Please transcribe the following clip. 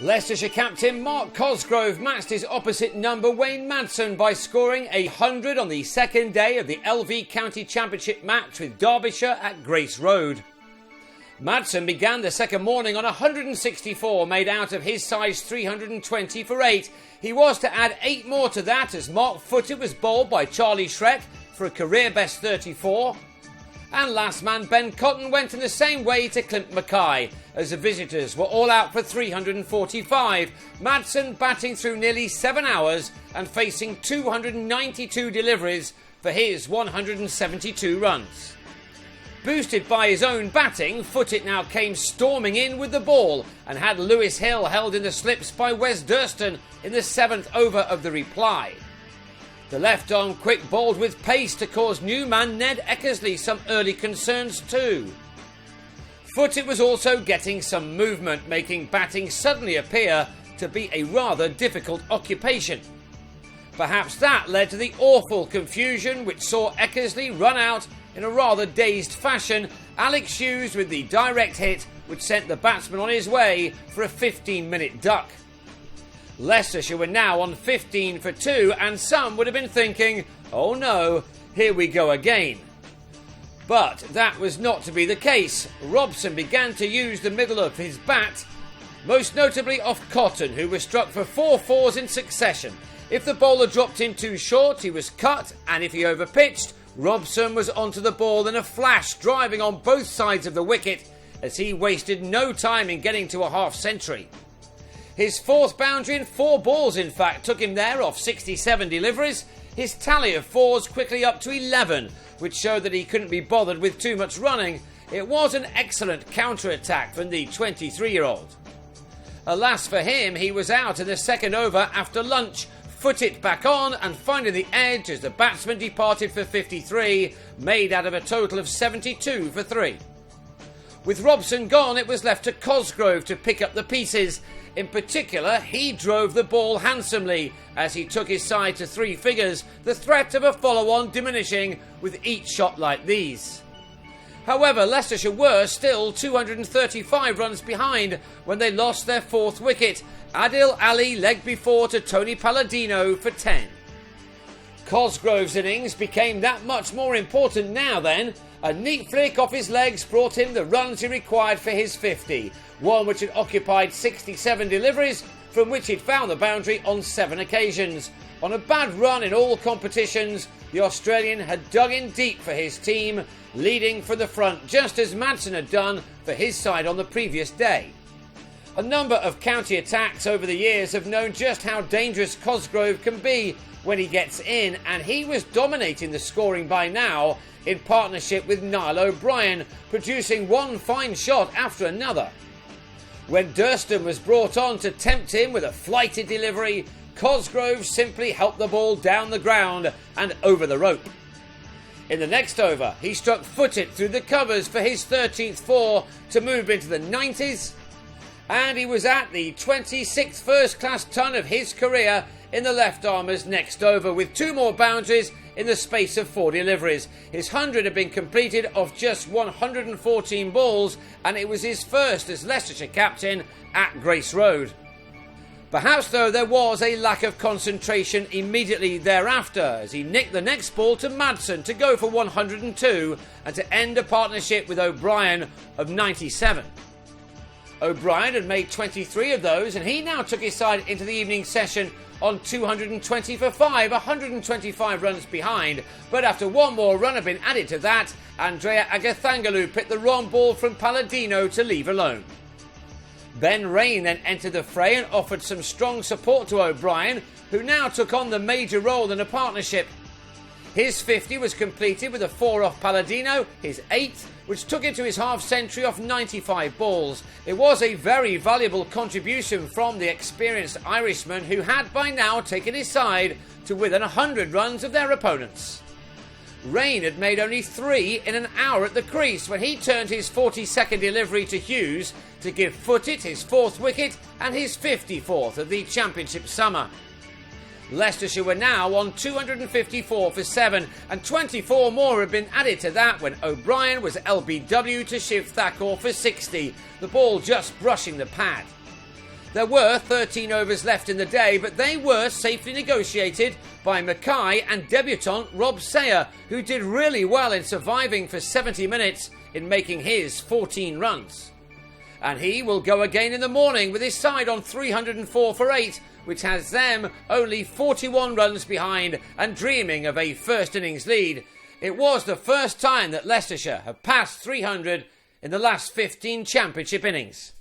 Leicestershire captain Mark Cosgrove matched his opposite number Wayne Madsen by scoring 100 on the second day of the LV County Championship match with Derbyshire at Grace Road. Madsen began the second morning on 164 made out of his size 320 for 8. He was to add 8 more to that as Mark Footitt was bowled by Charlie Shrek for a career best 34. And last man Ben Cotton went in the same way to Clint Mackay as the visitors were all out for 345. Madsen batting through nearly 7 hours and facing 292 deliveries for his 172 runs. Boosted by his own batting, Footitt now came storming in with the ball and had Lewis Hill held in the slips by Wes Durston in the 7th over of the reply. The left-arm quick bowled with pace to cause new man Ned Eckersley some early concerns too. Footitt was also getting some movement, making batting suddenly appear to be a rather difficult occupation. Perhaps that led to the awful confusion which saw Eckersley run out in a rather dazed fashion. Alex Hughes with the direct hit which sent the batsman on his way for a 15-minute duck. Leicestershire were now on 15 for 2 and some would have been thinking, oh no, here we go again. But that was not to be the case. Robson began to use the middle of his bat, most notably off Cotton, who was struck for 4 fours in succession. If the bowler dropped in too short, he was cut, and if he overpitched, Robson was onto the ball in a flash, driving on both sides of the wicket as he wasted no time in getting to a half-century. His 4th boundary in 4 balls, in fact, took him there off 67 deliveries. His tally of 4s quickly up to 11, which showed that he couldn't be bothered with too much running. It was an excellent counter-attack from the 23-year-old. Alas for him, he was out in the second over after lunch. Footitt back on and finding the edge as the batsman departed for 53, made out of a total of 72 for 3. With Robson gone, it was left to Cosgrove to pick up the pieces. In particular, he drove the ball handsomely as he took his side to 3 figures, the threat of a follow-on diminishing with each shot like these. However, Leicestershire were still 235 runs behind when they lost their 4th wicket. Adil Ali legged before to Tony Palladino for 10. Cosgrove's innings became that much more important now then. A neat flick off his legs brought him the runs he required for his 50, one which had occupied 67 deliveries, from which he'd found the boundary on 7 occasions. On a bad run in all competitions, the Australian had dug in deep for his team, leading from the front just as Madsen had done for his side on the previous day. A number of county attacks over the years have known just how dangerous Cosgrove can be when he gets in, and he was dominating the scoring by now in partnership with Niall O'Brien, producing one fine shot after another. When Durston was brought on to tempt him with a flighted delivery, Cosgrove simply helped the ball down the ground and over the rope. In the next over, he struck Footitt through the covers for his 13th 4 to move into the 90s, and he was at the 26th first-class ton of his career in the left-armer's next over, with 2 more boundaries in the space of 4 deliveries. His 100 had been completed off just 114 balls, and it was his first as Leicestershire captain at Grace Road. Perhaps, though, there was a lack of concentration immediately thereafter as he nicked the next ball to Madsen to go for 102 and to end a partnership with O'Brien of 97. O'Brien had made 23 of those, and he now took his side into the evening session on 220 for 5, 125 runs behind. But after one more run had been added to that, Andrea Agathangalu picked the wrong ball from Palladino to leave alone. Ben Rain then entered the fray and offered some strong support to O'Brien, who now took on the major role in the partnership. His 50 was completed with a 4 off Palladino, his 8th, which took him to his half-century off 95 balls. It was a very valuable contribution from the experienced Irishman, who had by now taken his side to within 100 runs of their opponents. Rain had made only 3 in an hour at the crease when he turned his 42nd delivery to Hughes to give Footitt his 4th wicket and his 54th of the championship summer. Leicestershire were now on 254 for 7, and 24 more had been added to that when O'Brien was LBW to Shiv Thakur for 60, the ball just brushing the pad. There were 13 overs left in the day, but they were safely negotiated by Mackay and debutant Rob Sayer, who did really well in surviving for 70 minutes in making his 14 runs. And he will go again in the morning with his side on 304 for 8, which has them only 41 runs behind and dreaming of a first innings lead. It was the first time that Leicestershire have passed 300 in the last 15 championship innings.